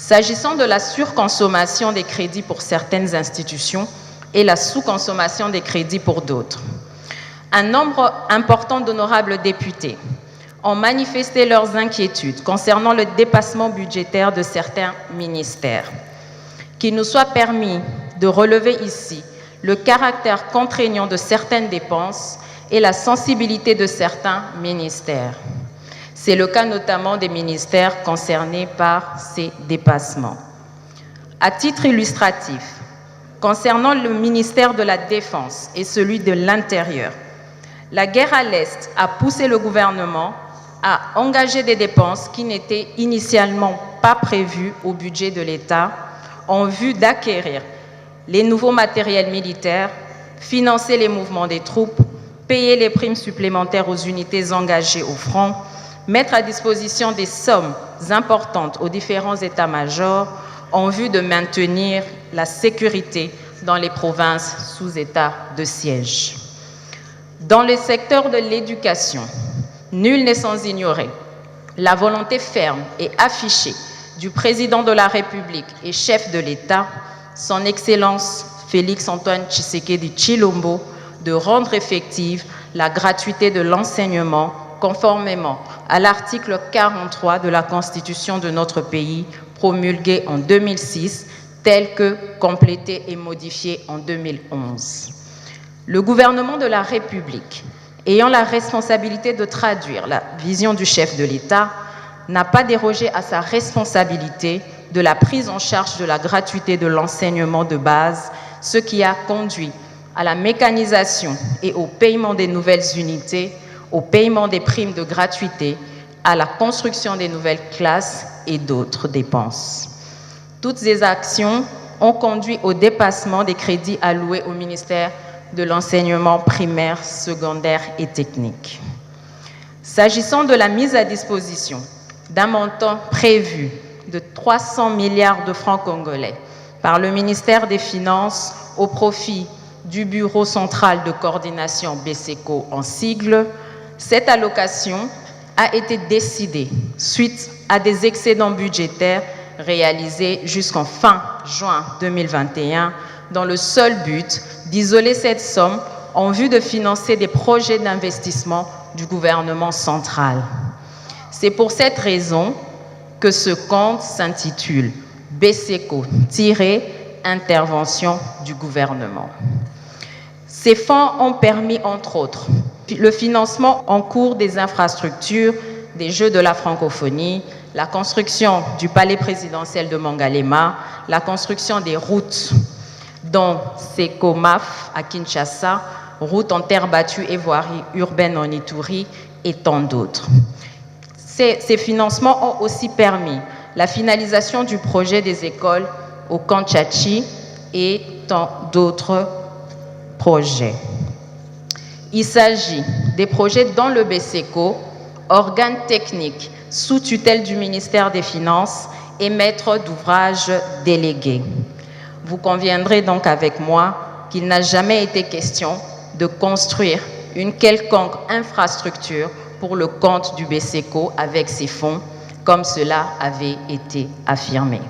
S'agissant de la surconsommation des crédits pour certaines institutions et la sous-consommation des crédits pour d'autres, un nombre important d'honorables députés ont manifesté leurs inquiétudes concernant le dépassement budgétaire de certains ministères. Qu'il nous soit permis de relever ici le caractère contraignant de certaines dépenses et la sensibilité de certains ministères. C'est le cas notamment des ministères concernés par ces dépassements. À titre illustratif, concernant le ministère de la Défense et celui de l'Intérieur, la guerre à l'Est a poussé le gouvernement à engager des dépenses qui n'étaient initialement pas prévues au budget de l'État en vue d'acquérir les nouveaux matériels militaires, financer les mouvements des troupes, payer les primes supplémentaires aux unités engagées au front, mettre à disposition des sommes importantes aux différents états-majors en vue de maintenir la sécurité dans les provinces sous état de siège. Dans le secteur de l'éducation, nul n'est sans ignorer la volonté ferme et affichée du président de la République et chef de l'État, son Excellence Félix-Antoine Tshisekedi Tshilombo, de rendre effective la gratuité de l'enseignement conformément à l'article 43 de la Constitution de notre pays, promulguée en 2006, tel que complété et modifié en 2011. Le gouvernement de la République, ayant la responsabilité de traduire la vision du chef de l'État, n'a pas dérogé à sa responsabilité de la prise en charge de la gratuité de l'enseignement de base, ce qui a conduit à la mécanisation et au paiement des nouvelles unités, au paiement des primes de gratuité, à la construction des nouvelles classes et d'autres dépenses. Toutes ces actions ont conduit au dépassement des crédits alloués au ministère de l'enseignement primaire, secondaire et technique. S'agissant de la mise à disposition d'un montant prévu de 300 milliards de francs congolais par le ministère des Finances au profit du Bureau central de coordination BCECO en sigle, cette allocation a été décidée suite à des excédents budgétaires réalisés jusqu'en fin juin 2021 dans le seul but d'isoler cette somme en vue de financer des projets d'investissement du gouvernement central. C'est pour cette raison que ce compte s'intitule BCECO-intervention du gouvernement. Ces fonds ont permis, entre autres, le financement en cours des infrastructures, des Jeux de la francophonie, la construction du palais présidentiel de Mangalema, la construction des routes, dont Secomaf à Kinshasa, route en terre battue et voirie urbaine en Ituri, et tant d'autres. Ces financements ont aussi permis la finalisation du projet des écoles au Kanchachi et tant d'autres projets. Il s'agit des projets dans le BCECO, organe technique sous tutelle du ministère des Finances et maître d'ouvrage délégué. Vous conviendrez donc avec moi qu'il n'a jamais été question de construire une quelconque infrastructure pour le compte du BCECO avec ces fonds, comme cela avait été affirmé.